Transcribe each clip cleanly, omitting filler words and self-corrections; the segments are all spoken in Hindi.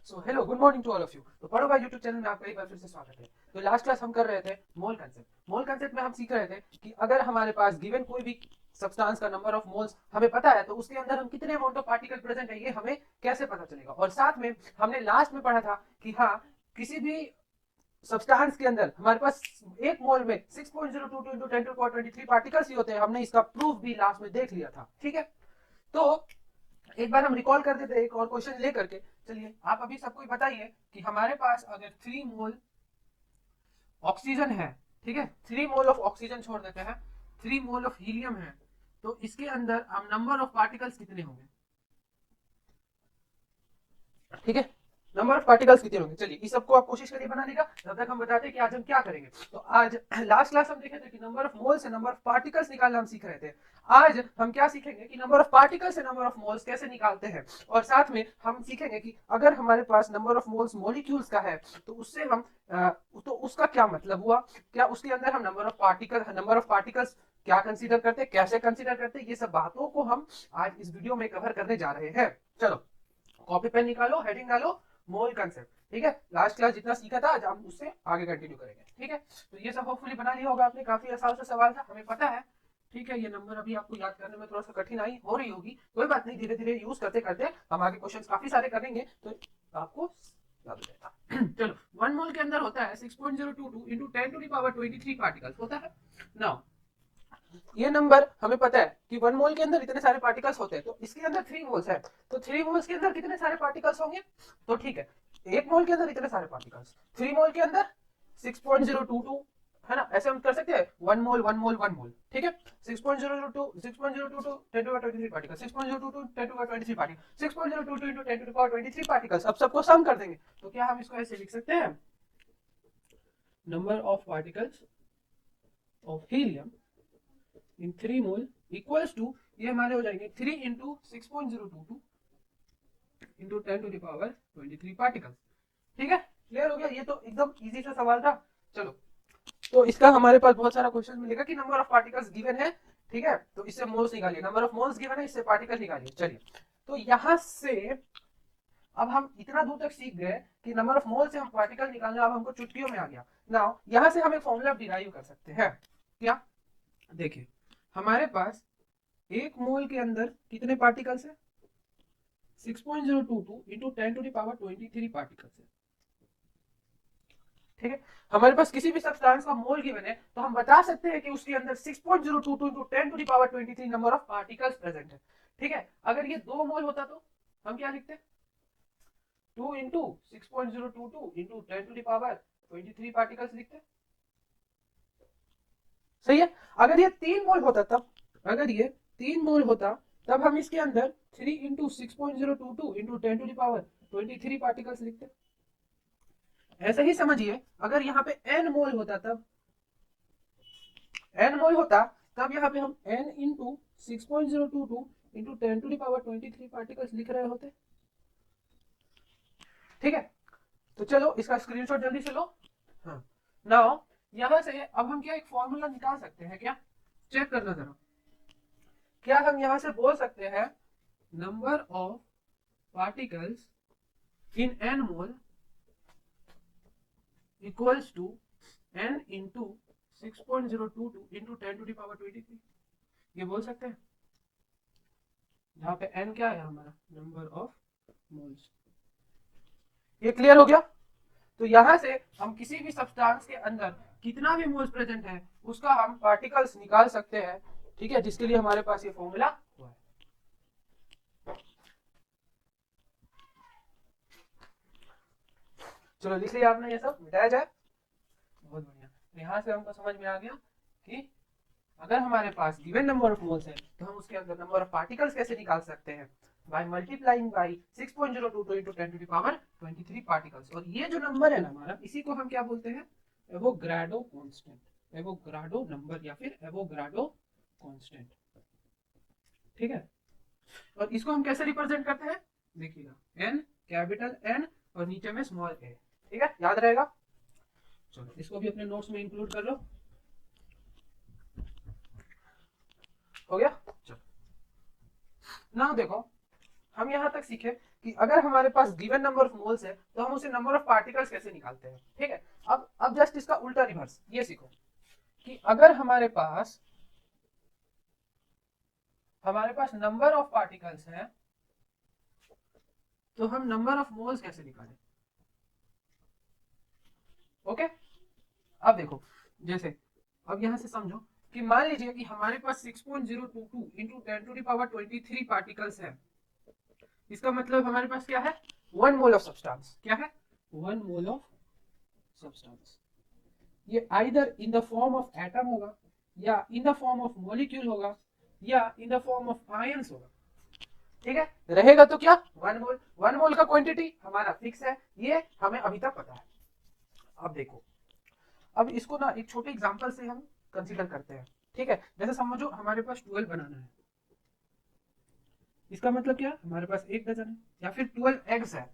So hello good morning to all of you. तो पढ़ो भाई यूट्यूब चैनल में आपका एक बार फिर से स्वागत है। तो लास्ट क्लास हम कर रहे थे मोल कंसेप्ट। मोल कंसेप्ट में हम सीख रहे थे कि अगर हमारे पास गिवन कोई भी सब्सटेंस का नंबर ऑफ मोल्स हमें पता है तो उसके अंदर हम कितने अमाउंट ऑफ पार्टिकल प्रेजेंट है ये हमें कैसे पता चलेगा। और साथ में हमने लास्ट में पढ़ा था कि हाँ, किसी भी सब्सटेंस के अंदर हमारे पास एक मोल में 6.022 into 10 to the power 23 particles ही होते हैं। हमने इसका प्रूफ भी लास्ट में देख लिया था। ठीक है, तो एक बार हम रिकॉल कर देते हैं एक और क्वेश्चन लेकर के। चलिए आप अभी सबको बताइए कि हमारे पास अगर 3 मोल ऑक्सीजन है, ठीक है, 3 मोल ऑफ ऑक्सीजन छोड़ देते हैं, 3 मोल ऑफ हीलियम है, तो इसके अंदर हम नंबर ऑफ पार्टिकल्स कितने होंगे। ठीक है, नंबर ऑफ पार्टिकल्स कितने होंगे। चलिए इस सबको आप कोशिश करिए बनाने का, तब तक हम बताते हैं कि आज हम क्या करेंगे। तो आज लास्ट क्लास हम देखे थे कि नंबर ऑफ मोल से नंबर ऑफ पार्टिकल्स निकालना हम सीख रहे थे। आज हम क्या सीखेंगे कि नंबर ऑफ पार्टिकल्स से नंबर ऑफ मोल्स कैसे निकालते हैं। और साथ में हम सीखेंगे कि अगर हमारे पास नंबर ऑफ मोल्स मॉलिक्यूल्स का है तो उससे हम तो उसका क्या मतलब हुआ, क्या उसके अंदर हम नंबर ऑफ पार्टिकल्स क्या कंसीडर करते हैं, कैसे कंसीडर करते हैं, ये सब बातों को हम आज इस वीडियो में कवर करने जा रहे हैं। चलो कॉपी पेन निकालो, हेडिंग डालो, मोल कंसेप्ट। ठीक है, लास्ट क्लास जितना सीखा था आज हम उससे आगे कंटिन्यू करेंगे। ठीक है, तो ये सब होपफुली बना लिया होगा आपने, काफी आसान सा सवाल था, हमें पता है। ठीक है, ये नंबर अभी आपको याद करने में थोड़ा सा कठिनाई हो रही होगी, कोई बात नहीं, धीरे धीरे यूज करते करते हम आगे क्वेश्चंस काफी सारे करेंगे तो आपको याद हो जाएगा। चलो, 1 मोल के अंदर होता है 6.022 into 10 to the power 23 particles होता है। नाउ ये नंबर हमें पता है कि 1 मोल के अंदर इतने सारे पार्टिकल्स होते हैं, तो इसके अंदर 3 मोल्स है, तो 3 मोल्स के अंदर कितने सारे पार्टिकल्स होंगे। तो ठीक है, 1 मोल के अंदर इतने सारे पार्टिकल्स, 3 मोल के अंदर 6.022, है ना, ऐसे हम कर सकते हैं 1 मोल 1 मोल 1 मोल। ठीक है, 6.022 10 to 23 particle, 6.022 10 to 23 particle, 6.022 into 10 to 23 particles. अब सबको सम कर देंगे तो क्या हम इसको ऐसे लिख सकते हैं, number of particles of helium in 3 mole equals to, ये हमारे हो जाएंगे 3 into 6.022 into 10 to the power 23 particles. ठीक है, क्लियर हो गया, ये तो एकदम इजी सा सवाल था। चलो, तो इसका हमारे पास बहुत सारा क्वेश्चन मिलेगा कि नंबर ऑफ पार्टिकल्स गिवन है। ठीक है, तो इससे मोल्स निकालिए, नंबर ऑफ मोल्स गिवन है, इससे पार्टिकल निकालिए। चलिए, तो यहां से अब हम इतना दूर तक सीख गए कि नंबर ऑफ मोल से हम पार्टिकल निकालना अब हमको चुटकियों में आ गया। नाउ यहां से हम एक फॉर्मूला डिराइव कर सकते हैं। क्या, देखिए हमारे पास 1 मोल के अंदर कितने पार्टिकल्स है, 6.022 into 10 to the power 23 particles है। ठीक है, हमारे पास किसी भी सब्सटेंस का मोल गिवन है तो हम बता सकते हैं कि उसके अंदर 6.022 into 10 to the power 23 number of particles present है। ठीक है, अगर ये 2 मोल होता तो हम क्या लिखते, 2 into 6.022 into 10 to the power 23 particles लिखते। सही है, अगर ये 3 मोल होता तब, अगर ये 3 मोल होता तब हम इसके अंदर 3 into 6.022 into 10 to the power 23 particles लिखते। ऐसे ही समझिए, अगर यहाँ पे n मोल होता तब, n मोल होता तब यहाँ पे हम n into 6.022 into 10 to the power 23 particles लिख रहे होते। ठीक है, तो चलो इसका स्क्रीनशॉट जल्दी से लो। हाँ, नाउ यहां से अब हम क्या एक फॉर्मूला निकाल सकते हैं क्या, चेक करना जरा। क्या हम यहां से बोल सकते हैं number of particles in n mole equals to n into 6.022 into 10 to the power 23, ये बोल सकते हैं, जहां पे n क्या है हमारा नंबर ऑफ मोल्स। ये क्लियर हो गया। तो यहां से हम किसी भी सब्सटेंस के अंदर कितना भी मोल्स प्रेजेंट है उसका हम पार्टिकल्स निकाल सकते हैं। ठीक है, जिसके लिए हमारे पास ये फॉर्मूला हुआ है। चलो लिख लिया आपने, ये सब मिटाया जाए, बहुत बढ़िया। तो यहाँ से हमको समझ में आ गया कि अगर हमारे पास गिवन नंबर ऑफ मोल्स है तो हम उसके अंदर नंबर ऑफ पार्टिकल्स कैसे निकाल सकते हैं, by multiplying by 6.022 into 10 to the power 23 particles. और ये जो नंबर है ना हमारा, इसी को हम क्या बोलते हैं, एवोगाड्रो कांस्टेंट, एवोगाड्रो नंबर या फिर एवोगाड्रो कांस्टेंट। ठीक है, और इसको हम कैसे रिप्रेजेंट करते हैं, देखिएगा एन, कैपिटल एन और नीचे में स्मॉल ए। ठीक है, याद रहेगा। चलो इसको भी अपने नोट्स में इंक्लूड कर लो। हो गया, चलो ना देखो, हम यहां तक सीखे कि अगर हमारे पास गिवन नंबर ऑफ मोल्स है तो हम उसे नंबर ऑफ पार्टिकल्स कैसे निकालते हैं। ठीक है, अब जस्ट इसका उल्टा रिवर्स ये सीखो कि अगर हमारे पास नंबर ऑफ पार्टिकल्स है तो हम नंबर ऑफ मोल्स कैसे निकालें। ओके, अब देखो, जैसे अब यहां से समझो कि मान लीजिए कि हमारे पास 6.022 इंटू 10⁻23 पार्टिकल्स है। इसका मतलब हमारे पास क्या है, 1 मोल ऑफ सब्सटेंस। क्या है, 1 मोल ऑफ सब्सटेंस। ये either in the form of atom होगा, या इन द फॉर्म ऑफ मॉलिक्यूल होगा, या इन द फॉर्म ऑफ आयंस होगा। ठीक है, रहेगा तो क्या, 1 मोल। 1 मोल का क्वांटिटी हमारा फिक्स है, ये हमें अभी तक पता है। अब देखो, अब इसको ना एक छोटे एग्जांपल से हम कंसीडर करते हैं। ठीक है, जैसे समझो हमारे पास 12 बनाना है। इसका मतलब क्या, हमारे पास 1 डजन है, या फिर 12 एग्स है।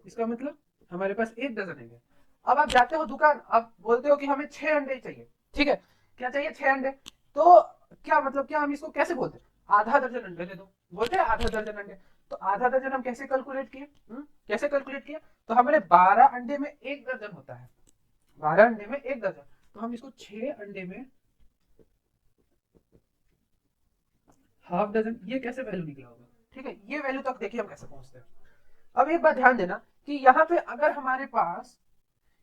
इसका मतलब हमारे पास 1 डजन एग है। अब आप जाते हो दुकान, आप बोलते हो कि हमें 6 अंडे चाहिए। ठीक है, क्या चाहिए, 6 अंडे। तो क्या मतलब, क्या हम इसको कैसे बोलते हैं, आधा दर्जन अंडे दे दो, बोलते हैं आधा दर्जन अंडे। तो आधा दर्जन हम कैसे कैलकुलेट किए, कैसे कैलकुलेट किए, तो हमारे 12 अंडे में 1 दर्जन होता है। 12 अंडे में 1 दर्जन, तो हम इसको 6 अंडे में हाफ डजन, ये कैसे वैल्यू निकला होगा। ठीक है, ये वैल्यू तक देखिए हम कैसे पहुंचते हैं। अब एक बात ध्यान देना कि यहाँ पे अगर हमारे पास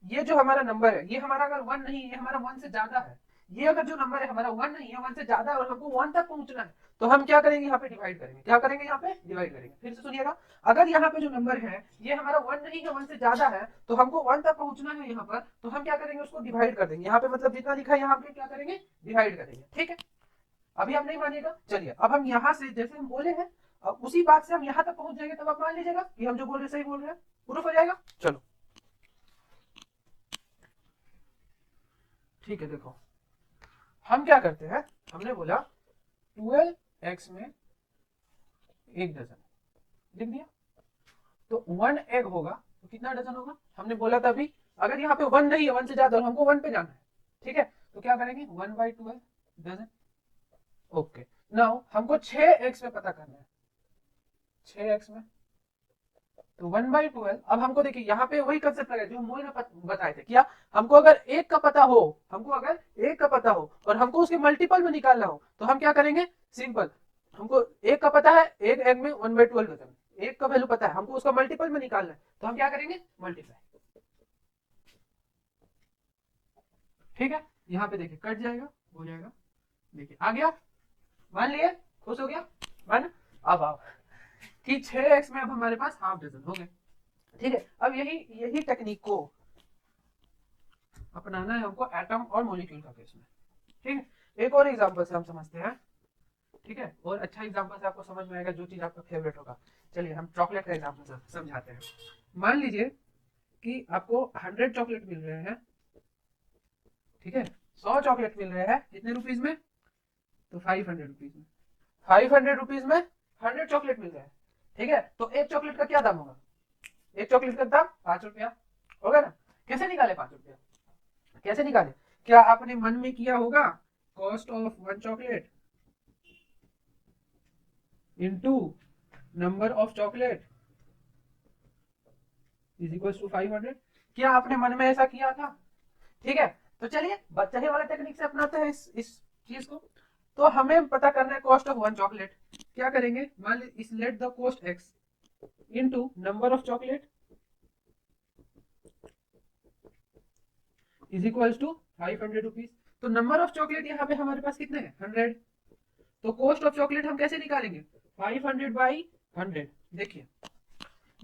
ये जो हमारा नंबर है, ये हमारा अगर 1 नहीं, ये हमारा 1 से ज्यादा है। ये अगर जो नंबर है हमारा 1 नहीं है, 1 से ज्यादा है और हमको 1 तक पहुंचना है, तो हम क्या करेंगे, यहाँ पे डिवाइड करेंगे। क्या करेंगे, यहाँ पे डिवाइड करेंगे। फिर से सुनिएगा, अगर यहाँ पे जो नंबर है ये हमारा 1 नहीं है, 1 से ज्यादा है, तो हमको 1 तक पहुंचना है यहाँ पर, तो हम क्या करेंगे, उसको डिवाइड कर देंगे। यहाँ पे मतलब जितना लिखा है यहाँ पे क्या करेंगे, डिवाइड करेंगे। ठीक है, अभी आप नहीं मानिएगा, चलिए अब हम यहाँ से जैसे हम बोले हैं, अब उसी बात से हम यहाँ तक पहुंच जाएंगे, तब आप मान लीजिएगा कि हम जो बोल रहे सही बोल रहे हैं, प्रूफ हो जाएगा। चलो ठीक है, देखो हम क्या करते हैं, हमने बोला 12 एक्स में 1 डजन लिख दिया, तो 1 एग होगा तो कितना डजन होगा, हमने बोला था अभी। अगर यहाँ पे 1 नहीं है, 1 से ज्यादा, और हमको 1 पे जाना है। ठीक है, तो क्या करेंगे, 1/12 डजन। ओके, नाउ हमको 6 एक्स में पता करना है, 6 एक्स में, तो 1/12। अब हमको देखिए यहाँ पे वही कंसेप्ट लगा जो मोल में बताए थे। क्या, हमको अगर एक का पता हो, हमको अगर एक का पता हो और हमको उसके मल्टीपल में निकालना हो, तो हम क्या करेंगे, सिंपल, हमको एक का पता है, एक एग में 1/12 होता है, एक का वैल्यू पता है, हमको उसका मल्टीपल में निकालना है, तो हम क्या करेंगे, मल्टीप्लाई। ठीक है, यहाँ पे देखिए कट जाएगा, हो जाएगा, देखिए आ गया, मान लिए, खुश हो गया मन। अब आओ कि 6 एक्स में अब हमारे पास हाफ डजन हो गए। ठीक है, अब यही यही टेक्निक को अपनाना है हमको एटम और मॉलिक्यूल का केस में। ठीक है, एक और एग्जांपल से हम समझते हैं। ठीक है, और अच्छा एग्जांपल से आपको समझ में आएगा जो चीज आपका फेवरेट होगा। चलिए हम चॉकलेट का एग्जांपल समझाते हैं। मान लीजिए कि आपको 100 चॉकलेट मिल रहे हैं। ठीक है, 100 चॉकलेट मिल रहे हैं, कितने रुपीज में, तो 500 रुपीज में। 500 रुपीज में 100 चॉकलेट मिल रहे हैं। ठीक है, तो एक चॉकलेट का क्या दाम होगा, एक चॉकलेट का दाम 5 रुपया होगा ना। कैसे निकाले 5 रुपया, कैसे निकाले, क्या आपने मन में किया होगा, cost of 1 chocolate into number of chocolate is equal to 500, क्या आपने मन में ऐसा किया था। ठीक है, तो चलिए बच्चे वाला टेक्निक से अपनाते हैं इस चीज को। तो हमें पता करना है कॉस्ट ऑफ 1 चॉकलेट। क्या करेंगे, मान ली इस let the cost X into number of chocolate is equal to 500 rupees. तो नंबर ऑफ चॉकलेट यहाँ पे हमारे पास कितने हैं, 100। तो कॉस्ट ऑफ चॉकलेट हम कैसे निकालेंगे, 500/100। देखिए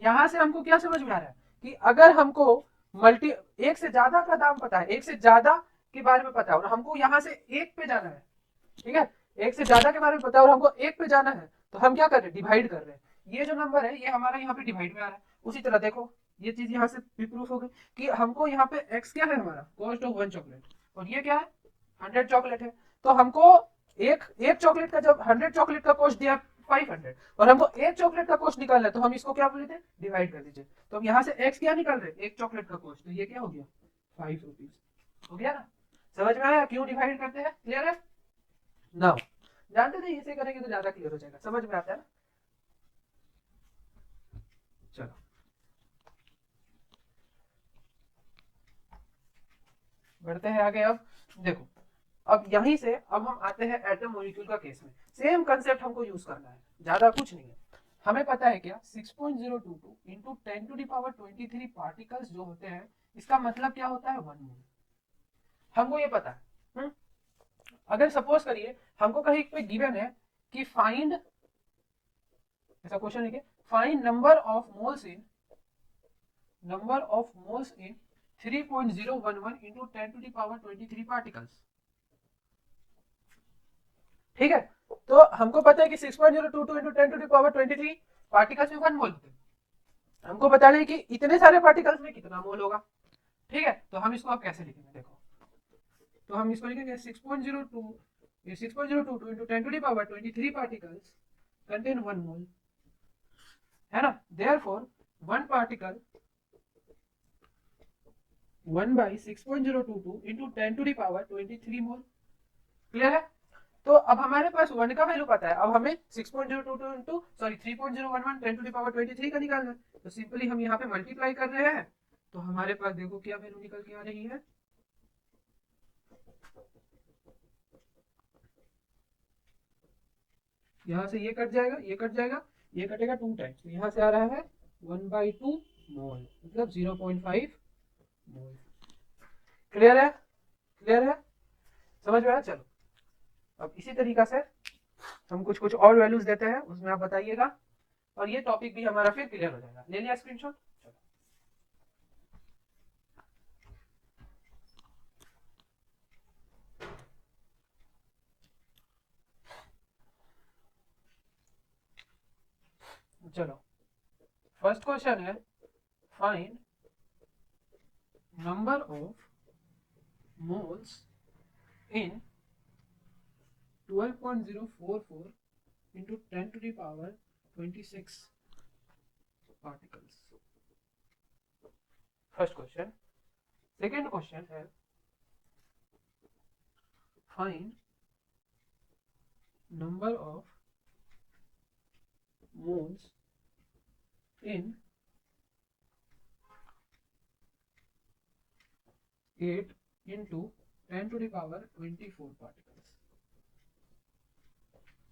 यहां से हमको क्या समझ में आ रहा है कि अगर हमको मल्टी एक से ज्यादा का दाम पता है, एक से ज्यादा के बारे में पता है और हमको यहाँ से एक पे जाना है। ठीक है, एक से ज्यादा के बारे में पता है और हमको एक पे जाना है, तो हम क्या कर रहे हैं, डिवाइड कर रहे हैं। ये जो नंबर है ये हमारा यहाँ पे डिवाइड में आ रहा है। उसी तरह देखो ये चीज यहाँ से भी प्रूफ हो गई कि हमको यहाँ पे एक्स क्या है, हमारा कॉस्ट ऑफ 1 चॉकलेट, और ये क्या है, 100 चॉकलेट है। तो हमको एक एक चॉकलेट का, जब 100 चॉकलेट का कॉस्ट दिया 500 और हमको एक चॉकलेट का कॉस्ट निकालना है, तो हम इसको क्या बोलते हैं, डिवाइड कर दीजिए। तो हम यहाँ से एक्स क्या निकाल रहे हैं, एक चॉकलेट का कॉस्ट, तो ये क्या हो गया, 5 रुपीज हो गया ना। समझ में आया क्यों डिवाइड करते हैं, क्लियर है ना। जानते थे इसे करेंगे तो ज्यादा क्लियर हो जाएगा, समझ में आता है ना। बढ़ते हैं आगे। अब देखो, अब यहीं से अब हम आते हैं एटम मॉलिक्यूल का केस में। सेम कंसेप्ट हमको यूज करना है, ज्यादा कुछ नहीं है। हमें पता है क्या, 6.022 इंटू 10⁻23 पार्टिकल्स जो होते हैं, इसका मतलब क्या होता है, 1 मोल। हमको ये पता है। अगर सपोज करिए हमको कहीं पे गिवन है कि फाइंड, ऐसा क्वेश्चन है कि find number of moles in 3.011 into 10⁻23 particles. ठीक है, तो हमको पता है कि 6.022 इंटू 10⁻23 पार्टिकल्स में 1 मोल होते हैं। हमको बताना है कि इतने सारे पार्टिकल्स में कितना मोल होगा। ठीक है, तो हम इसको अब कैसे लिखेंगे, देखो, तो हम इसको लिखेंगे 6.022 इंटू 10⁻23 पार्टिकल्स कंटेन 1 मोल, है ना। Therefore 1 particle 1 by 6.022 into 10⁻23 mole. Clear है। तो अब हमारे पास 1 का वैल्यू पता है, अब हमें 6.022 इंटू 3.011 10⁻23 का निकालना है। तो सिंपली हम यहाँ पे मल्टीप्लाई कर रहे हैं, तो हमारे पास देखो क्या वैल्यू निकल के आ रही है, यहाँ से ये कट जाएगा, ये कट जाएगा, ये कटेगा 2 टाइम्स, तो यहाँ से आ रहा है 1/2 मोल, मतलब 0.5 मोल। क्लियर है, क्लियर है, समझ में आया। चलो अब इसी तरीका से हम कुछ कुछ और वैल्यूज देते हैं, उसमें आप बताइएगा, और ये टॉपिक भी हमारा फिर क्लियर हो जाएगा। ले लिया स्क्रीनशॉट। चलो फर्स्ट क्वेश्चन है, find number of moles in 12.044 into 10⁻26 particles. First question. Second question है, find number of moles in 8 into 10⁻24 particles.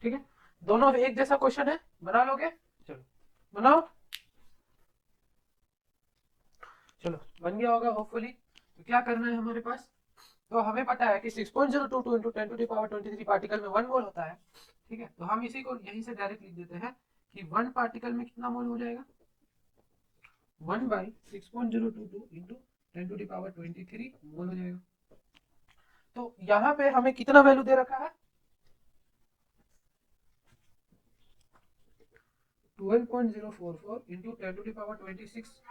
ठीक है, दोनों एक जैसा क्वेश्चन है, बना लोगे। चलो बनाओ, चलो बन गया होगा होपफुली। तो क्या करना है हमारे पास, तो हमें पता है कि 6.022 इंटू 10⁻23 पार्टिकल में 1 मोल होता है। ठीक है, तो हम इसी को यहीं से डायरेक्ट लिख देते हैं कि 1 पार्टिकल में कितना मोल हो जाएगा, 1 बाई 6.022 इंटू 10⁻23 मोल हो जाएगा। तो यहाँ पे हमें कितना वैल्यू दे रखा है, 12.044 इंटू 10⁻26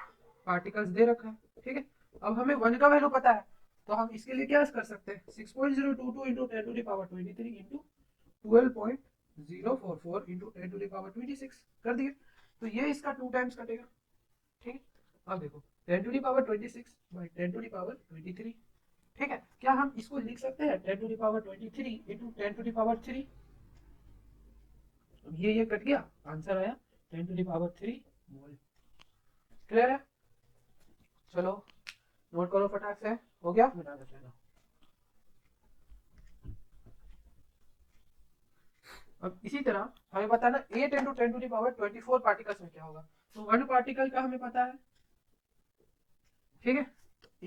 पार्टिकल्स दे रखा है। ठीक है, अब हमें 1 का वैल्यू पता है, तो हम इसके लिए क्या कर सकते हैं, 6.022 इंटू 10⁻23 इंटू 12.044 इंटू 10⁻26 कर दिए, तो ये इसका 2 टाइम्स कटेगा। ठीक है, अब देखो 10⁻26 बाई 10⁻23। ठीक है, क्या हम इसको लिख सकते हैं 10⁻23 इंटू 10⁻3। ये कट गया, आंसर आया 10⁻3 मोल। क्लियर है, चलो नोट करो फटाक से, हो गया, मिटा देते हैं। अब इसी तरह हमें बताना 8 इंटू 10⁻24 पार्टिकल्स में क्या होगा। तो 1 पार्टिकल का हमें पता है, ठीक है,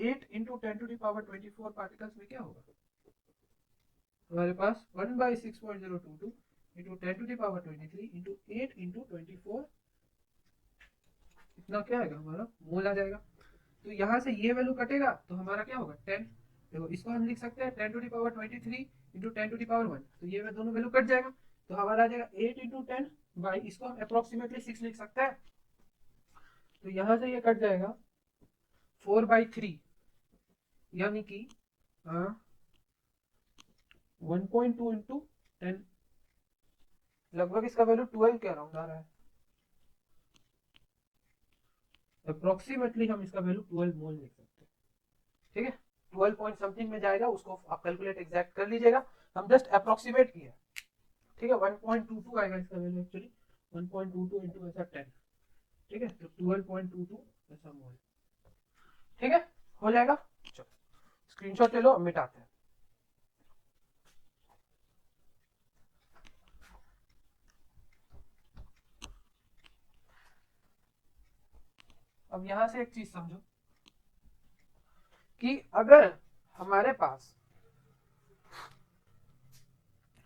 8 इंटू 10⁻24 पार्टिकल्स में क्या होगा, हमारे पास 1 बाई 6.022 इंटू 10⁻23 इंटू 8 इंटू 24, इतना क्या आएगा, हमारा मोल आ जाएगा। तो यहाँ से ये वैल्यू कटेगा, तो हमारा क्या होगा 10। देखो इसको हम लिख सकते हैं 10⁻23 इंटू 10⁻1, तो ये दोनों वैल्यू कट जाएगा, तो हमारा आ जाएगा 8 इंटू 10 बाई, इसको हम अप्रोक्सीमेटली 6 लिख सकते हैं, तो यहाँ से ये कट जाएगा 4/3, यानी कि 1.2 इंटू 10, लगभग इसका वैल्यू 12 के अराउंड आ रहा है। अप्रोक्सीमेटली हम इसका वैल्यू 12 मोल लिख सकते हैं। ठीक है, 12 पॉइंट समथिंग में जाएगा, उसको आप कैलकुलेट एग्जैक्ट कर लीजिएगा, हम जस्ट अप्रोक्सीमेट किया। ठीक है, 1.22 आएगा इसका वैल्यू एक्चुअली, 1.22 इंटू ऐसा 10। ठीक है, तो 12.22 ऐसा मोल। ठीक है, हो जाएगा। चलो स्क्रीनशॉट ले लो, मिटाते हैं। अब यहां से एक चीज समझो कि अगर हमारे पास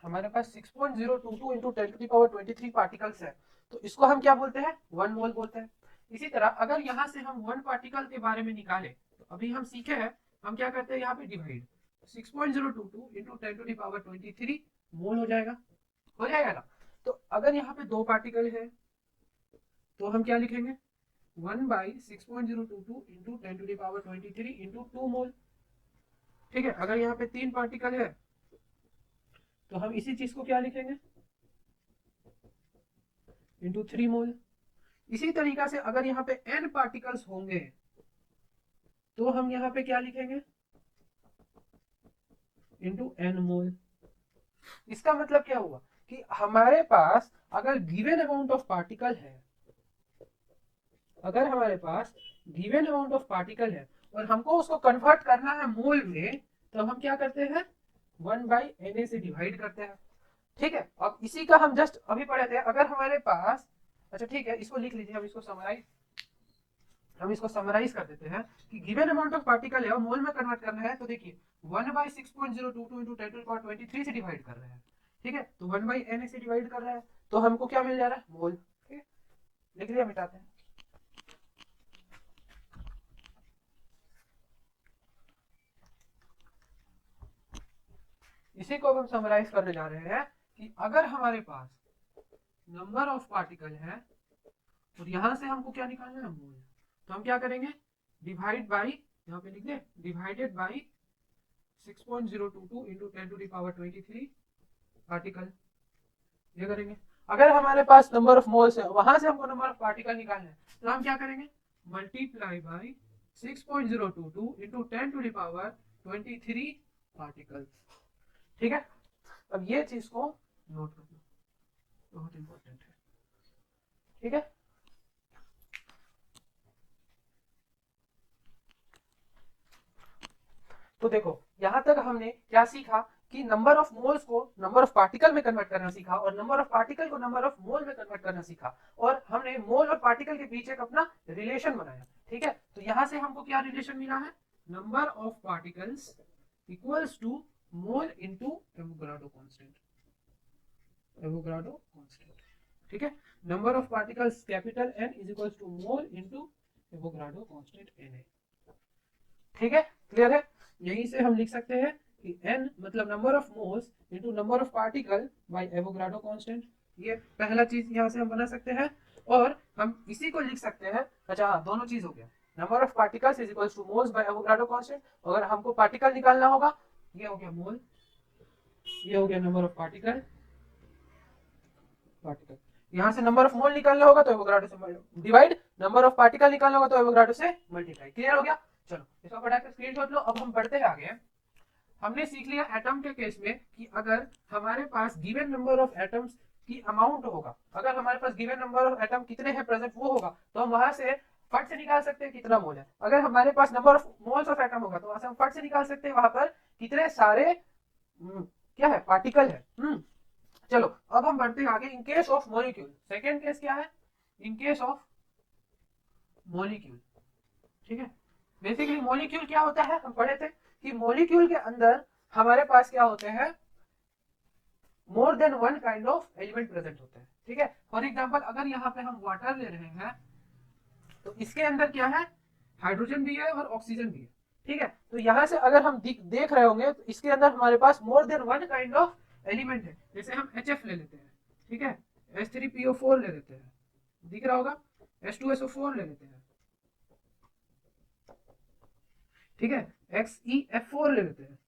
6.022 इंटू 10⁻23 पार्टिकल्स है, तो इसको हम क्या बोलते हैं, 1 मोल बोलते हैं। इसी तरह अगर यहां से हम 1 पार्टिकल के बारे में निकाले, तो अभी हम सीखे हैं, हम क्या करते हैं यहाँ पे डिवाइड, 6.022 इंटू 10⁻23 मोल हो जाएगा ना। तो अगर यहाँ पे 2 पार्टिकल है तो हम क्या लिखेंगे, 1/6.022 इंटू 10⁻23 इंटू 2 मोल। ठीक है, अगर यहाँ पे 3 पार्टिकल है तो हम इसी चीज को क्या लिखेंगे, इंटू 3 मोल। इसी तरीका से अगर यहाँ पे n पार्टिकल्स होंगे तो हम यहाँ पे क्या लिखेंगे, इंटू n मोल। इसका मतलब क्या हुआ कि हमारे पास अगर गिवन अमाउंट ऑफ पार्टिकल है, अगर हमारे पास गिवन अमाउंट ऑफ पार्टिकल है और हमको उसको कन्वर्ट करना है मोल में, तो हम क्या करते हैं, 1/Na से डिवाइड करते हैं। ठीक है, अब इसी का हम जस्ट अभी पढ़े थे। अगर हमारे पास, अच्छा ठीक है, इसको लिख लीजिए, हम इसको समराइज कर देते हैं कि गिवन अमाउंट ऑफ पार्टिकल है और मोल में कन्वर्ट करना है, तो देखिए 1/6.022 इंटू 10⁻23 से डिवाइड कर रहे हैं। ठीक है, तो 1/Na से डिवाइड कर रहे हैं, तो हमको क्या मिल जा रहा है, मोल। ठीक है, लिख लिया, मिटाते हैं। इसी को अब हम समराइज करने जा रहे हैं कि अगर हमारे पास नंबर ऑफ पार्टिकल है और यहां से हमको क्या निकालना है, मोल, तो हम क्या करेंगे, डिवाइड बाई, यहाँ पे लिख दे, डिवाइडेड बाई 6.022 इंटू 10⁻23 पार्टिकल, ये करेंगे। अगर हमारे पास नंबर ऑफ मोल्स है, वहां से हमको नंबर ऑफ पार्टिकल निकालना है, तो हम क्या करेंगे, मल्टीप्लाई बाई 6.022 इंटू 10⁻23 पार्टिकल। ठीक है, अब ये चीज को नोट कर लो, बहुत इंपॉर्टेंट है। ठीक है, तो देखो यहां तक हमने क्या सीखा कि नंबर ऑफ मोल्स को नंबर ऑफ पार्टिकल में कन्वर्ट करना सीखा और नंबर ऑफ पार्टिकल को नंबर ऑफ मोल में कन्वर्ट करना सीखा, और हमने मोल और पार्टिकल के बीच एक अपना रिलेशन बनाया। ठीक है, तो यहां से हमको क्या रिलेशन मिला है, number of particles equals to mole into Avogadro constant, Avogadro constant. ठीक है, number of particles capital N is equals to mole into Avogadro constant Na। ठीक है, क्लियर है। यहीं से हम लिख सकते हैं कि n मतलब number of moles into number of particle by Avogadro constant, ये पहला चीज यहाँ से हम बना सकते हैं। और हम इसी को लिख सकते हैं, अच्छा हाँ, दोनों चीज हो गया, number of particles is equals two moles bye Avogadro constant. अगर हमको पार्टिकल निकालना होगा, ये हो गया मोल, ये हो गया नंबर ऑफ पार्टिकल, यहाँ से नंबर ऑफ मोल निकालना होगा तो एवोगाड्रो से डिवाइड, नंबर ऑफ पार्टिकल निकालना होगा तो एवोगाड्रो से मल्टीप्लाई। क्लियर हो गया, चलो इसको फटाफट स्क्रीनशॉट लो। अब हम बढ़ते हैं आगे। हमने सीख लिया एटम के केस में कि अगर हमारे पास गिवन नंबर ऑफ एटम्स की अमाउंट होगा, अगर हमारे पास गिवन नंबर ऑफ एटम कितने हैं प्रेजेंट वो होगा, तो हम वहां से फट से निकाल सकते हैं कितना मोल है। अगर हमारे पास number of moles of atom होगा तो वहां से हम फट से निकाल सकते हैं वहां पर कितने सारे क्या है, पार्टिकल है। चलो अब हम बढ़ते हैं आगे। In case of molecule, second case क्या है, इन केस ऑफ मॉलिक्यूल। ठीक है, बेसिकली मॉलिक्यूल क्या होता है, हम पढ़े थे कि मॉलिक्यूल के अंदर हमारे पास क्या होते हैं, मोर than one kind of element present होते हैं। ठीक है, फॉर एग्जांपल अगर यहाँ पे हम वाटर ले रहे हैं तो इसके अंदर क्या है, हाइड्रोजन भी है और ऑक्सीजन भी है। ठीक है, तो यहाँ से अगर हम देख रहे होंगे तो इसके अंदर हमारे पास more than one kind of element है। जैसे हम HF ले लेते हैं, ठीक है, H3PO4 ले लेते हैं, दिख रहा होगा, H2SO4 ले लेते हैं, ठीक है, XeF4 ले लेते हैं,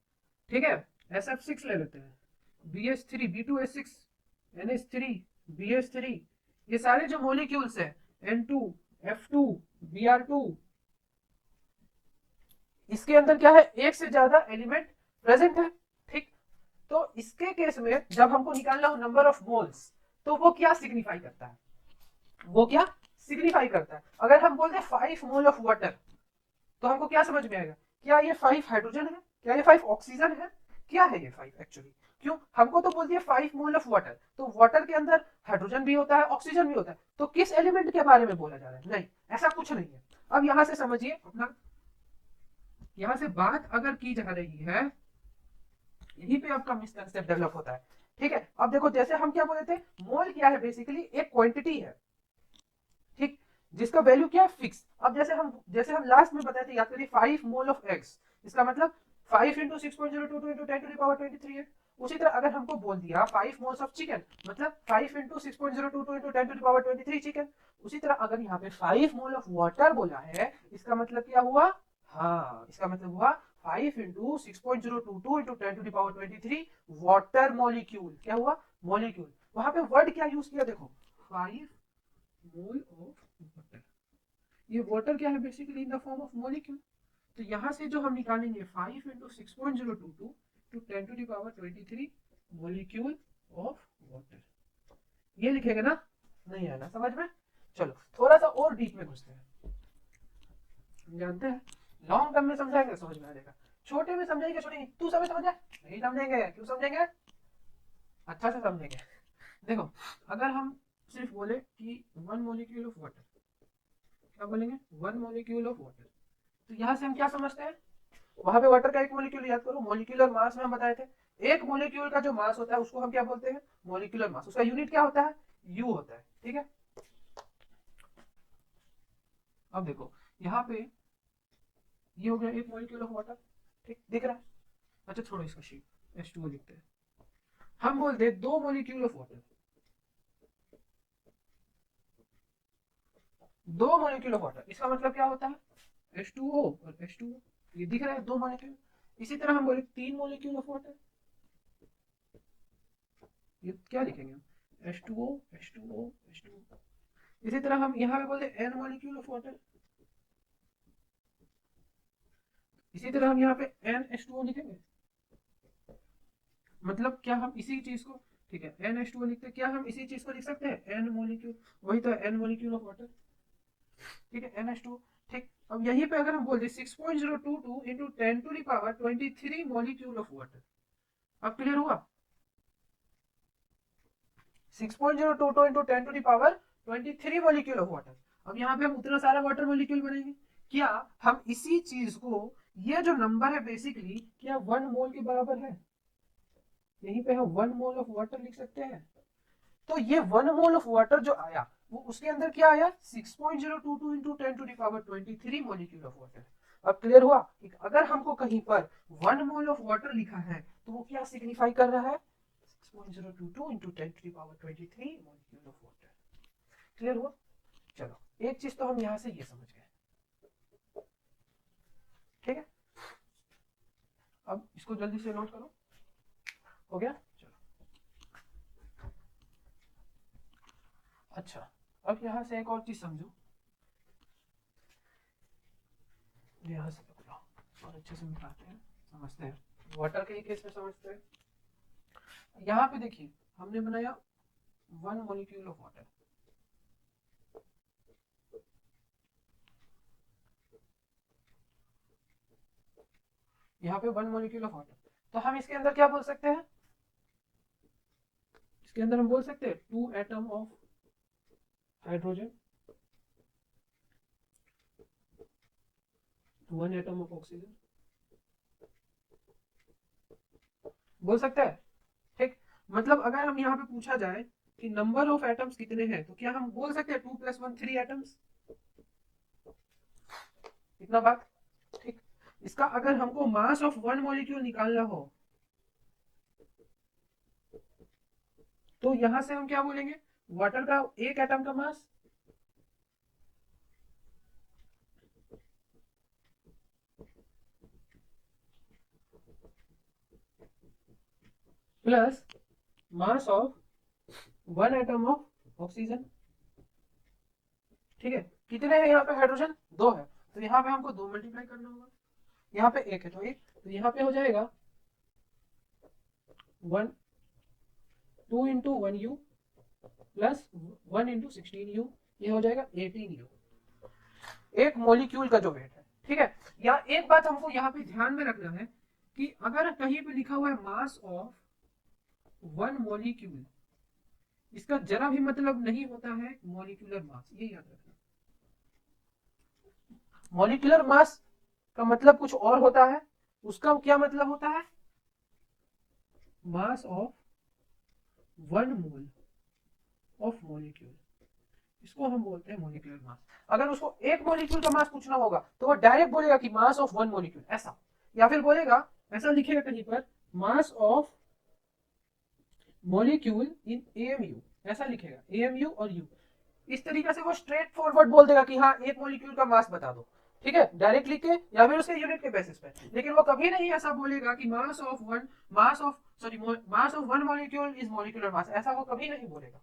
ठीक है, SF6 ले लेते हैं, BH3 B2H6 NH3 BH3, ये सारे जो मॉलिक्यूल्स है, N2 F2 Br2, इसके अंदर क्या है, एक से ज्यादा एलिमेंट प्रेजेंट है। ठीक, तो इसके केस में जब हमको निकालना हो नंबर ऑफ मोल्स, तो वो क्या सिग्निफाई करता है, वो क्या सिग्निफाई करता है। अगर हम बोलते हैं 5 मोल ऑफ वाटर, तो हमको क्या समझ में आएगा, क्या ये 5 हाइड्रोजन है, क्या ये 5 ऑक्सीजन है? क्या है ये 5 एक्चुअली? क्यों? हमको तो बोल दिया 5 मोल ऑफ वाटर, तो वाटर के अंदर हाइड्रोजन भी होता है, ऑक्सीजन भी होता है, तो किस एलिमेंट के बारे में बोला जा रहा है? नहीं, ऐसा कुछ नहीं है। अब यहां से समझिए अपना, यहां से बात अगर की जा रही है, यहीं पे आपका मिसकंसेप्ट डेवलप होता है। ठीक है, अब देखो जैसे हम क्या बोले थे, मोल क्या है? बेसिकली एक क्वांटिटी है, ठीक, जिसका वैल्यू क्या है? फिक्स। अब जैसे हम लास्ट में बताए थे, याद करिए, 5 मोल ऑफ एक्स, इसका मतलब 5 into 6.022 into 10 to the power 23 है। उसी तरह अगर हमको बोल दिया 5 मोल्स ऑफ चिकन, मतलब 5 into 6.022 into 10 to the power 23 chicken. उसी तरह अगर यहाँ पे 5 मोल ऑफ वाटर बोला है, इसका मतलब क्या हुआ? हाँ, इसका मतलब हुआ 5 into 6.022 into 10 to the power 23 water molecule. क्या हुआ? मॉलिक्यूल। वहां पे वर्ड क्या यूज किया देखो, 5 मोल ऑफ वाटर। ये वाटर क्या है? Basically in the form of molecule. तो यहां से जो हम निकालेंगे 5 into 6.022 to 10 to the power 23 molecule of water, ये लिखेंगे ना? नहीं है ना समझ में? चलो थोड़ा सा और डीप में घुसते हैं। हम जानते हैं लॉन्ग टर्म में समझाएंगे समझ में आ जाएगा, छोटे में समझाएंगे छोटे तू समझा नहीं समझेंगे। क्यों समझेंगे? अच्छा से समझेंगे। देखो, अगर हम सिर्फ बोले कि 1 मॉलिक्यूल ऑफ वाटर, क्या बोलेंगे? 1 मॉलिक्यूल ऑफ वाटर, तो यहां से हम क्या समझते हैं? वहां पे वाटर का एक मॉलिक्यूल, याद करो मॉलिक्यूलर मास में हम बताए थे, एक मॉलिक्यूल का जो मास होता है उसको हम क्या बोलते हैं? Molecular mass. उसका यूनिट क्या होता है? यू होता है। ठीक है, अब देखो यहाँ पे ये हो गया एक मॉलिक्यूल ऑफ वाटर, ठीक दिख रहा है? अच्छा छोड़ो इसका शीट, H2O लिखते हैं। हम बोलते हैं 2 molecule of water, 2 molecule of water, इसका मतलब क्या होता है? H2O और H2O, ये दिख रहा है 2 मॉलिक्यूल। इसी तरह हम बोले 3 मॉलिक्यूल ऑफ वाटर, ये क्या लिखेंगे हम? H2O H2O H2O। इसी तरह हम यहाँ पे बोलते n मॉलिक्यूल ऑफ वाटर, इसी तरह हम यहाँ पे NH2O लिखेंगे। मतलब क्या हम इसी चीज को, ठीक है, NH2O लिखते हैं, क्या हम इसी चीज को लिख सकते हैं? n मॉलिक्यूल, वही तो n मॉलिक्यूल ऑफ वाटर। ठीक है, NH2। ठीक, अब यहीं पे अगर हम बोल दें 6.022 into 10 to the power 23 molecule of water, अब क्लियर हुआ? 6.022 into 10 to the power 23 molecule of water. अब यहाँ पे हम उतना सारा वाटर मॉलिक्यूल बनाएंगे, क्या हम इसी चीज को, ये जो नंबर है बेसिकली क्या 1 मोल के बराबर है? यहीं पे हम 1 मोल ऑफ वाटर लिख सकते हैं। तो ये 1 मोल ऑफ वाटर जो आया, वो उसके अंदर क्या आया? 6.022 into 10 to the power 23 molecule of water. अब क्लियर हुआ कि अगर हमको कहीं पर 1 मोल ऑफ वाटर लिखा है तो वो क्या सिग्निफाई कर रहा है? 6.022 into 10 to the power 23 molecule of water. Clear हुआ? चलो एक चीज तो हम यहां से ये समझ गए। ठीक है, अब इसको जल्दी से नोट करो। हो गया? चलो अच्छा, अब यहां से एक और चीज समझो, यहां से पकड़ो और अच्छे से मिटाते हैं, समझते हैं। वाटर के ही केस में समझते हैं। यहाँ पे देखिए हमने बनाया 1 मॉलिक्यूल ऑफ वाटर, यहाँ पे 1 मॉलिक्यूल ऑफ वाटर, तो हम इसके अंदर क्या बोल सकते हैं? इसके अंदर हम बोल सकते हैं 2 atom of hydrogen, 1 atom of oxygen, बोल सकते हैं। ठीक, मतलब अगर हम यहाँ पे पूछा जाए कि नंबर ऑफ एटम्स कितने हैं, तो क्या हम बोल सकते हैं 2 + 1 3 एटम्स? इतना बात ठीक। इसका अगर हमको मास ऑफ 1 मॉलिक्यूल निकालना हो, तो यहां से हम क्या बोलेंगे? वाटर का एक एटम का mass plus mass of 1 atom of oxygen. ठीक है, कितने हैं यहाँ पे? हाइड्रोजन 2 है, तो यहाँ पे हमको 2 मल्टीप्लाई करना होगा। यहाँ पे 1 है तो 1, तो यहाँ पे हो जाएगा 1 2 into 1U plus 1 into 16U, ये हो जाएगा 18U, एक मॉलिक्यूल का जो वेट है। ठीक है, यहाँ एक बात हमको यहाँ पे ध्यान में रखना है कि अगर कहीं पे लिखा हुआ है मास ऑफ वन मॉलिक्यूल, इसका जरा भी मतलब नहीं होता है मॉलिक्यूलर मास, ये याद रखना। मॉलिक्यूलर मास का मतलब कुछ और होता है, उसका क्या मतलब होता है, मास of one mole of molecule, इसको हम बोलते हैं मॉलिक्यूलर मास। अगर उसको एक मॉलिक्यूल का मास पूछना होगा तो वो डायरेक्ट बोलेगा कि मास ऑफ वन मॉलिक्यूल ऐसा, या फिर बोलेगा, ऐसा लिखेगा कहीं पर, mass of molecule in AMU, ऐसा लिखेगा, एएमयू और यू। इस तरीके से वो स्ट्रेट फॉरवर्ड बोल देगा कि हाँ एक मॉलिक्यूल का मास बता दो, ठीक है, डायरेक्ट लिख के या फिर उसके यूनिट के बेसिस पे। लेकिन वो कभी नहीं ऐसा बोलेगा कि mass of one molecule is molecular mass, ऐसा वो कभी नहीं बोलेगा।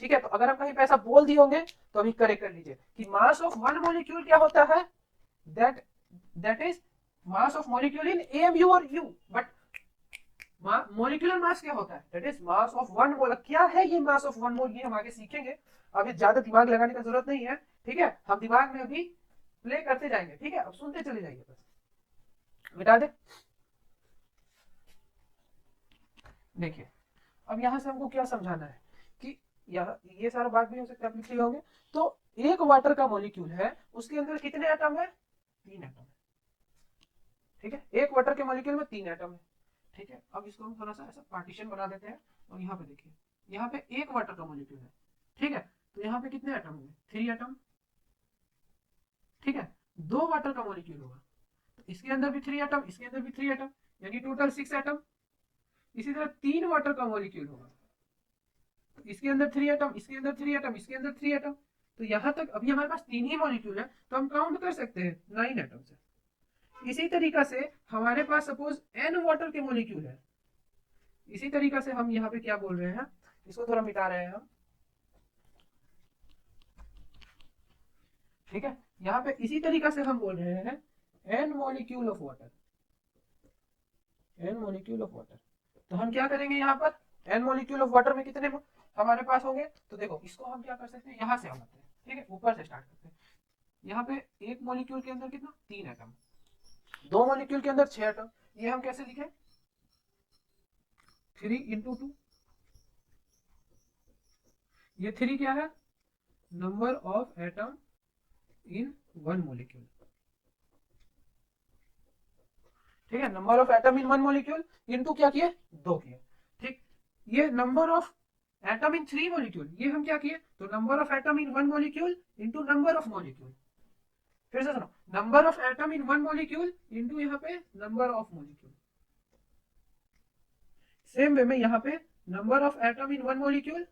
ठीक है, तो अगर हम कहीं पे ऐसा बोल दिए होंगे तो अभी करेक्ट कर लीजिए कि मास ऑफ वन मॉलिक्यूल क्या होता है, that that is mass of molecule in AMU और यू। बट मॉलिक्यूलर मास क्या होता है, that is mass of one mole. क्या है ये मास ऑफ वन मोल, ये हम आगे सीखेंगे, अभी ज्यादा दिमाग लगाने का जरूरत नहीं है, ठीक है, हम दिमाग में अभी प्ले करते जाएंगे, ठीक है, अब सुनते चले जाइए, बस मिटा दे। देखिए अब यहां से हमको क्या समझाना है कि ये सारा बात भी हो सकता है आप लिख लिए होंगे। तो एक वाटर का मॉलिक्यूल है, उसके अंदर कितने एटम है, 3 एटम है, ठीक है, एक वाटर के मॉलिक्यूल में 3 एटम है, ठीक है। अब इसको हम थोड़ा सा ऐसा पार्टीशन बना देते हैं, और यहाँ पे देखिए, यहाँ पे एक वाटर का मॉलिक्यूल है, ठीक है, तो यहाँ पे कितने एटम होंगे, 3 एटम, ठीक है। 2 वाटर का मॉलिक्यूल होगा तो इसके अंदर भी 3 एटम, इसके अंदर भी 3 एटम, यानी टोटल 6 एटम। इसी तरह 3 वाटर का मॉलिक्यूल होगा तो इसके अंदर 3 एटम, इसके अंदर 3 एटम, इसके अंदर 3 एटम। तो यहाँ तक अभी हमारे पास 3 ही मॉलिक्यूल है, तो हम काउंट कर सकते हैं 9 एटम से। इसी तरीका से हमारे पास सपोज n वाटर के मॉलिक्यूल है, इसी तरीका से हम यहाँ पे क्या बोल रहे हैं, इसको थोड़ा मिटा रहे हैं हम, ठीक है। यहाँ पे इसी तरीका से हम बोल रहे हैं n molecule of water, n molecule of water. तो हम क्या करेंगे, यहाँ पर n मॉलिक्यूल ऑफ वाटर में कितने हमारे पास होंगे, तो देखो इसको हम क्या कर सकते हैं, यहाँ से हम आते हैं, ठीक है, ऊपर से स्टार्ट करते हैं। यहाँ पे एक मॉलिक्यूल के अंदर कितना, 3 एटम, 2 मॉलिक्यूल के अंदर 6 एटम, ये हम कैसे लिखे, 3 × 2, ये 3 क्या है, number of atom in one molecule, ठीक है, number of atom in one molecule into क्या किए, 2 किए, ठीक। ये number of atom in 3 molecule, ये हम क्या किए, तो number of atom in one molecule into number of molecule. फिर से सुनो, number of atom in one molecule into यहाँ पे number of molecule. Same way में यहाँ पे number of atom in one molecule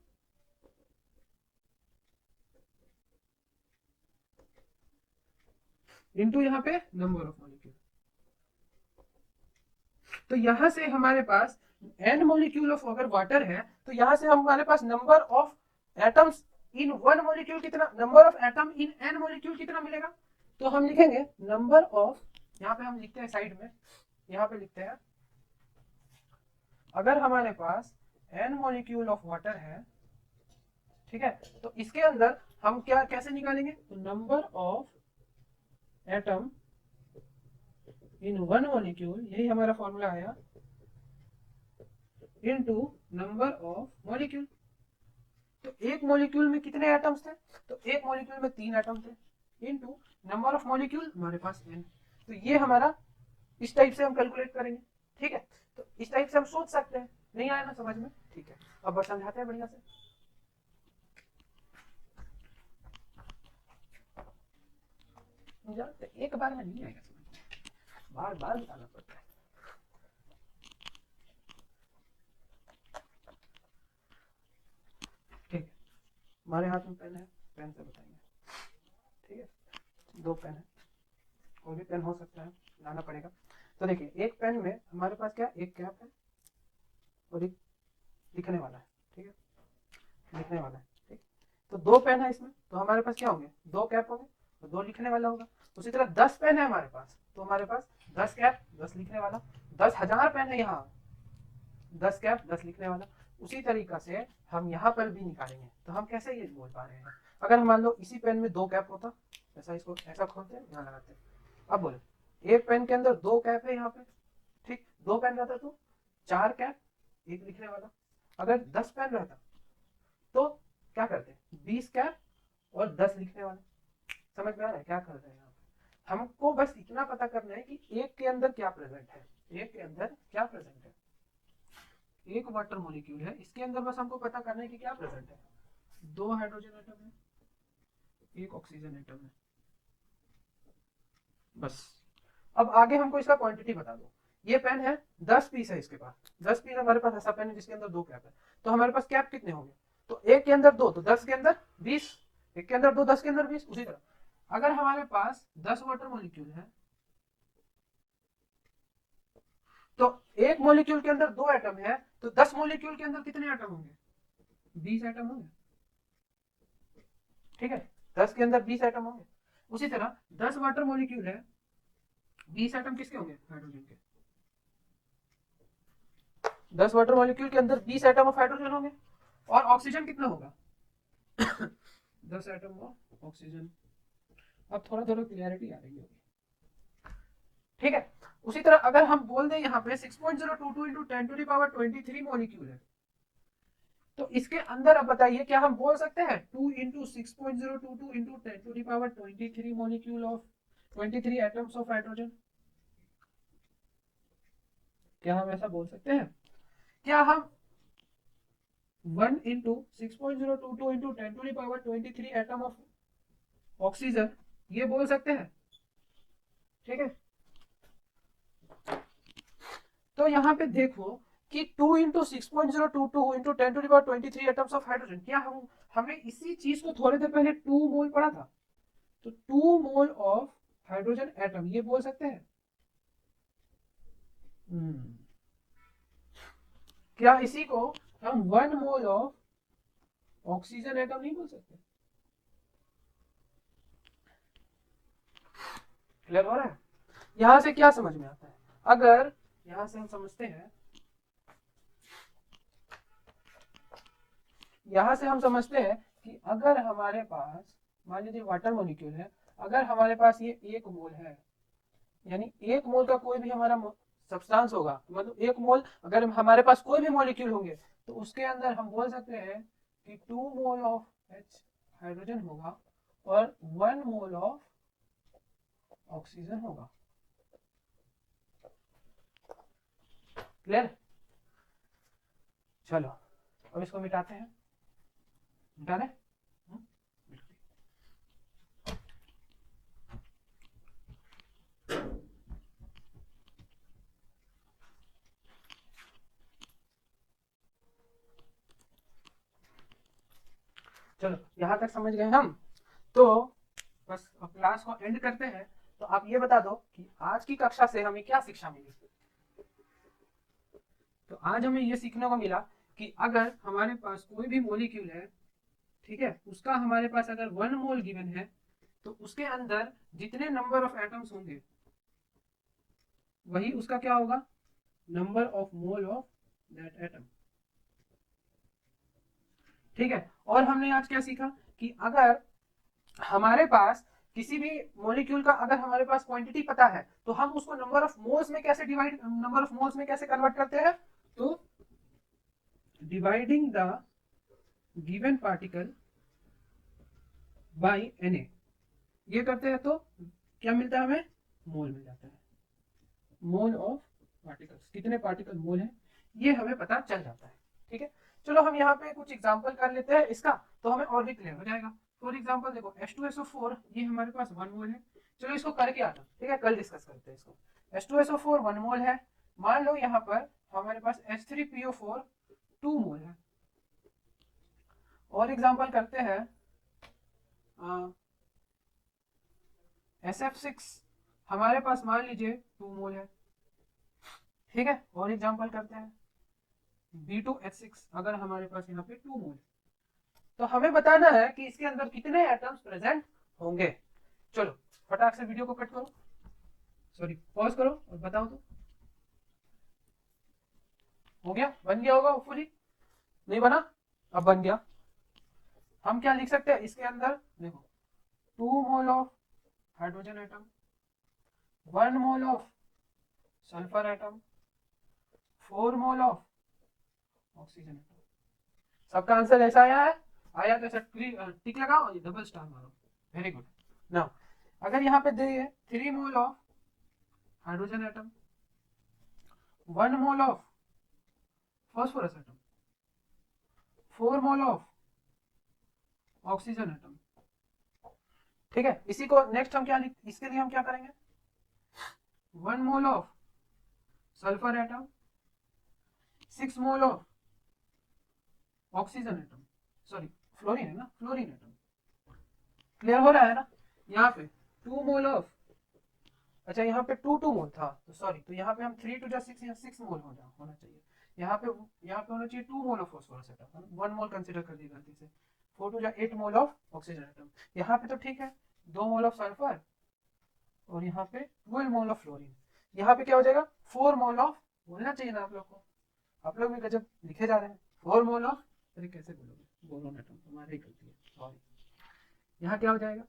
into यहाँ पे नंबर ऑफ मॉलिक्यूल। तो यहां से हमारे पास n मॉलिक्यूल ऑफ अगर वाटर है, तो यहां से हमारे पास number of atoms in one molecule कितना, number of atom in n molecule कितना मिलेगा, तो हम लिखेंगे नंबर ऑफ, यहाँ पे हम लिखते हैं साइड में, यहाँ पे लिखते हैं, अगर हमारे पास n मॉलिक्यूल ऑफ वाटर है, ठीक है, तो इसके अंदर हम क्या कैसे निकालेंगे, तो number of atom in one molecule, यही हमारा फॉर्मूला आया, इनटू नंबर ऑफ मॉलिक्यूल। तो एक मॉलिक्यूल में कितने एटम्स थे, तो एक मॉलिक्यूल में 3 एटम थे, इनटू नंबर ऑफ मॉलिक्यूल हमारे पास n। तो ये हमारा इस टाइप से हम कैलकुलेट करेंगे, ठीक है। तो इस टाइप से हम सोच सकते हैं, नहीं आया ना समझ में, ठीक है, अब बस समझाते हैं बढ़िया से। एक बार में नहीं आएगा समझ में, बार बार बताना पड़ता है। ठीक है, हमारे हाथ में पेन है, पेन से बताएंगे, ठीक है, 2 पेन है, और भी पेन हो सकता है, लाना पड़ेगा। तो देखिए एक पेन में हमारे पास क्या, एक कैप है और एक लिखने वाला है, ठीक है, लिखने वाला है, ठीक। तो 2 पेन है इसमें, तो हमारे पास क्या होंगे, 2 कैप होंगे और 2 लिखने वाला होगा। उसी तरह 10 पेन है हमारे पास, तो हमारे पास 10 कैप 10 लिखने वाला, 10,000 पेन है यहाँ, 10 कैप 10 लिखने वाला। उसी तरीका से हम यहाँ पर भी निकालेंगे। तो हम कैसे ये बोल पा रहे हैं, अगर मान लो इसी पेन में 2 कैप होता, ऐसा इसको ऐसा खोलते हैं, यहाँ लगाते हैं, अब बोलो एक पेन के अंदर 2 कैप है यहाँ पे, ठीक, 2 पेन रहता तो 4 कैप, एक लिखने वाला। अगर 10 पेन रहता तो क्या करते, 20 कैप और 10 लिखने वाला। समझ में आ रहा है क्या कर रहे हैं यहाँ पे? हमको बस इतना पता करना है कि एक के अंदर क्या प्रेजेंट है, एक के अंदर क्या प्रेजेंट है। एक वाटर मॉलिक्यूल है, इसके अंदर बस हमको पता करना है कि क्या प्रेजेंट है। 2 हाइड्रोजन एटम है, 1 ऑक्सीजन एटम है, बस। अब आगे हमको इसका क्वांटिटी बता दो। ये पेन है, 10 पीस है इसके पास, 10 पीस हमारे पास ऐसा पेन है जिसके अंदर 2 कैप है। तो हमारे पास कैप कितने होंगे, तो एक के अंदर 2 तो 10 के अंदर 20, एक के अंदर 2 10 के अंदर 20। उसी तरह अगर हमारे पास 10 वाटर मॉलिक्यूल है तो एक मॉलिक्यूल के अंदर 2 एटम है, तो 10 मॉलिक्यूल के अंदर कितने एटम होंगे, 20 एटम होंगे। ठीक है, 10 के अंदर 20 एटम होंगे। उसी तरह 10 वाटर मॉलिक्यूल है, 20 एटम किसके होंगे, हाइड्रोजन के। 10 वाटर मॉलिक्यूल के अंदर 20 एटम ऑफ हाइड्रोजन होंगे। और ऑक्सीजन कितना होगा 10 एटम ऑफ ऑक्सीजन। अब थोड़ा थोड़ा क्लियरिटी आ रही होगी। ठीक है, उसी तरह अगर हम बोल दें यहाँ पे 6.022 into 10 to the power 23 molecule है, तो इसके अंदर अब बताइए क्या हम बोल सकते हैं 2 into 6.022 into 10 to the power 23 molecule of 23 atoms of hydrogen. क्या हम ऐसा बोल सकते हैं, क्या हम 1 into 6.022 into 10 to the power 23 atom of oxygen ये बोल सकते हैं। ठीक है, तो यहाँ पे देखो कि 2 into 6.022 into 10 to the power 23 atoms of hydrogen, क्या हम हमने इसी चीज को थोड़ी देर पहले 2 मोल पढ़ा था, तो 2 मोल ऑफ हाइड्रोजन एटम ये बोल सकते हैं। क्या इसी को हम 1 मोल ऑफ ऑक्सीजन एटम नहीं बोल सकते। क्लियर हो रहा है, यहां से क्या समझ में आता है, अगर यहां से हम समझते हैं, यहां से हम समझते हैं कि अगर हमारे पास मान लीजिए वाटर मॉलिक्यूल है, अगर हमारे पास ये 1 मोल है, यानी 1 मोल का कोई भी हमारा सब्सटेंस होगा, मतलब 1 मोल अगर हमारे पास कोई भी मॉलिक्यूल होंगे तो उसके अंदर हम बोल सकते हैं कि 2 मोल ऑफ H हाइड्रोजन होगा और 1 मोल ऑफ ऑक्सीजन होगा। क्लियर, चलो अब इसको मिटाते हैं, मिटा दें। चलो यहां तक समझ गए हम, तो बस अब क्लास को एंड करते हैं। तो आप ये बता दो कि आज की कक्षा से हमें क्या शिक्षा मिली। तो आज हमें ये सीखने को मिला कि अगर हमारे पास कोई भी मॉलिक्यूल है, ठीक है, उसका हमारे पास अगर 1 मोल गिवन है तो उसके अंदर जितने नंबर ऑफ एटम्स होंगे वही उसका क्या होगा, number of mole of that atom. ठीक है, और हमने आज क्या सीखा कि अगर हमारे पास किसी भी मॉलिक्यूल का अगर हमारे पास क्वांटिटी पता है तो हम उसको नंबर ऑफ मोल्स में कैसे डिवाइड, नंबर ऑफ मोल्स में कैसे कन्वर्ट करते हैं, तो dividing the given particle by Na ये करते हैं तो क्या मिलता है हमें, मोल मिल जाता है। मोल ऑफ पार्टिकल्स, कितने पार्टिकल मोल है ये हमें पता चल जाता है। ठीक है, चलो हम यहाँ पे कुछ एग्जांपल कर लेते हैं इसका, तो हमें और भी क्लियर हो जाएगा। फॉर एग्जांपल देखो H2SO4 ये हमारे पास 1 मोल है। चलो इसको करके आता, ठीक है, कल डिस्कस करते हैं इसको। H2SO4 1 मोल है, मान लो यहाँ पर हमारे पास H3PO4 2 मोल है। और एग्जांपल करते हैं SF6 हमारे पास मान लीजिए 2 मोल है। ठीक है, और एग्जांपल करते हैं B2H6 अगर हमारे पास यहाँ पे 2 मोल, तो हमें बताना है कि इसके अंदर कितने एटम्स प्रेजेंट होंगे। चलो फटाक से वीडियो को कट करो, सॉरी पॉज करो और बताओ तो। हो गया, बन गया होगा होपफुली, नहीं बना, अब बन गया। हम क्या लिख सकते हैं इसके अंदर, देखो 2 mole of hydrogen atom, 1 mole of sulphur atom, 4 mole of oxygen atom. सबका आंसर ऐसा आया है? आया तो ऐसा टिक लगाओ और डबल स्टार मारो। Very good. नाउ अगर यहाँ पे दे 3 मोल of hydrogen atom, 1 mole of phosphorus atom, 4 mole of oxygen atom, ठीक है, इसी को नेक्स्ट हम क्या इसके लिए हम क्या करेंगे, 1 mole of sulphur atom, 6 mole of oxygen atom, sorry fluorine है ना, फ्लोरीन एटम। क्लियर हो रहा है ना? यहाँ पे 2 मोल ऑफ, अच्छा यहाँ पे 2 मोल था तो सॉरी, तो यहाँ पे हम 3 टू 6 या 6 मोल होना चाहिए। यहाँ पे होना चाहिए 2 mole of phosphorus atom, 1 mole consider कर दिया गलती से। 4 to 8 mole of oxygen atom. यहाँ पे तो ठीक है 2 मोल ऑफ सल्फर और यहाँ पे 12 मोल ऑफ फ्लोरीन। यहाँ पे क्या हो जाएगा 4 मोल ऑफ, बोलना चाहिए ना आप लोग को, आप लोग भी गजब लिखे जा रहे हैं। 4 मोल ऑफ, अरे कैसे बोलोगे, बोलोन एटम, तुम्हारी गलती है, सॉरी। यहाँ क्या हो जाएगा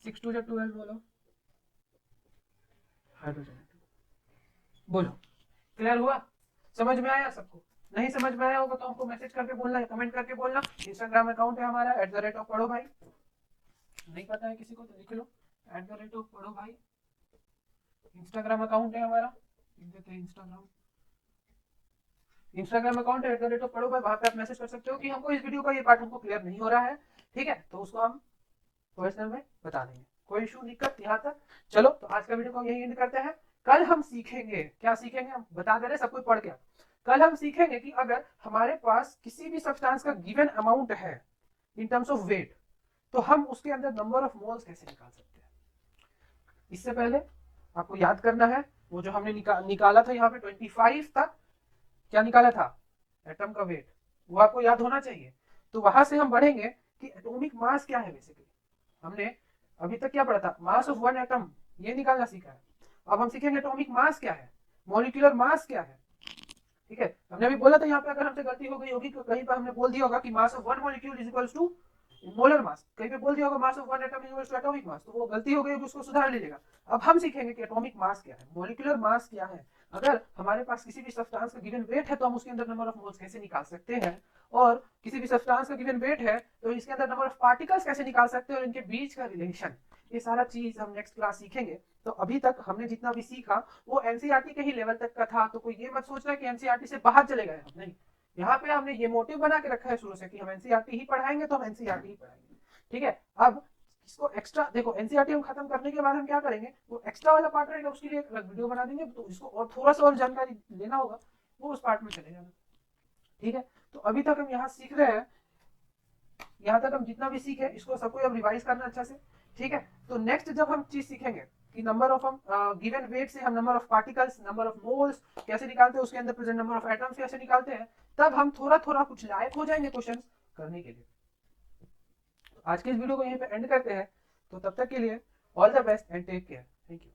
6 to 12 mole of hydrogen atom. बोलो क्लियर हुआ? समझ में आया सबको? नहीं समझ में आया होगा तो हमको मैसेज करके बोलना, कमेंट करके बोलना। इंस्टाग्राम अकाउंट है हमारा @पढ़ो भाई, नहीं पता है किसी को तो लिख लो @पढ़ो भाई, इंस्टाग्राम अकाउंट है हमारा, लिख देते हैं इंस्टाग्राम अकाउंट है @पढ़ो भाई। वहां पे आप मैसेज कर सकते हो कि हमको इस वीडियो का ये पार्ट हमको क्लियर नहीं हो रहा है, ठीक है, तो उसको हम पर्सनल में बता देंगे, कोई इशू दिक्कत यहाँ तक। चलो तो आज का वीडियो को यही एंड करते हैं। कल हम सीखेंगे, क्या सीखेंगे हम बता दे रहे, सब कुछ पढ़ गया। कल हम सीखेंगे कि अगर हमारे पास किसी भी सब्सटेंस का गिवन अमाउंट है इन टर्म्स ऑफ वेट, तो हम उसके अंदर नंबर ऑफ मोल्स कैसे निकाल सकते हैं। इससे पहले आपको याद करना है वो जो हमने निकाला था यहाँ पे 25 तक, क्या निकाला था एटम का वेट, वो आपको याद होना चाहिए। तो वहां से हम बढ़ेंगे कि एटॉमिक मास क्या है। बेसिकली हमने अभी तक क्या पढ़ा था, मास ऑफ वन एटम, ये निकालना सीखा है। अब हम सीखेंगे एटॉमिक मास क्या है, मॉलिक्यूलर मास क्या है, ठीक है। हमने अभी बोला था यहाँ पे अगर हमसे गलती हो गई होगी तो कहीं पर हमने बोल दिया होगा कि mass of one molecule is equals to molar mass, कहीं पे बोल दिया होगा mass of one atom is equals to atomic mass, तो वो गलती हो गई होगी, उसको सुधार लीजिएगा। अब हम सीखेंगे कि एटॉमिक मास क्या है, मॉलिक्यूलर मास क्या है। अगर हमारे पास किसी भी सब्सटेंस का गिवन वेट है तो हम उसके अंदर नंबर ऑफ मोल्स कैसे निकाल सकते हैं, और किसी भी सब्सटेंस का गिवन वेट है तो इसके अंदर नंबर ऑफ पार्टिकल्स कैसे निकाल सकते हैं और इनके बीच का रिलेशन, ये सारा चीज हम नेक्स्ट क्लास सीखेंगे। तो अभी तक हमने जितना भी सीखा वो एनसीईआरटी के ही लेवल तक का था, तो कोई ये मत सोचना कि एनसीईआरटी से बाहर चले गए हम, नहीं। यहाँ पे हमने ये मोटिव बना के रखा है शुरू से कि हम एनसीईआरटी ही पढ़ाएंगे, तो हम एनसीईआरटी ही पढ़ाएंगे, ठीक है। अब इसको एक्स्ट्रा देखो, एनसीईआरटी हम खत्म करने के बाद हम क्या करेंगे, वो एक्स्ट्रा वाला पार्ट रहेगा उसके लिए एक अलग वीडियो बना देंगे, तो इसको और थोड़ा सा और जानकारी लेना होगा वो उस पार्ट में चले जाना, ठीक है। तो अभी तक हम यहाँ सीख रहे हैं, यहाँ तक हम जितना भी सीखे इसको सबको अब रिवाइज करना अच्छा से, ठीक है। तो नेक्स्ट जब हम चीज सीखेंगे कि नंबर ऑफ हम गिवन वेट से हम number of particles, number of moles कैसे निकालते हैं, उसके अंदर प्रेजेंट नंबर ऑफ एटम्स कैसे निकालते हैं, तब हम थोड़ा थोड़ा कुछ लायक हो जाएंगे क्वेश्चंस करने के लिए। तो आज के इस वीडियो को यहीं पे एंड करते हैं, तो तब तक के लिए all the best and take care, thank you.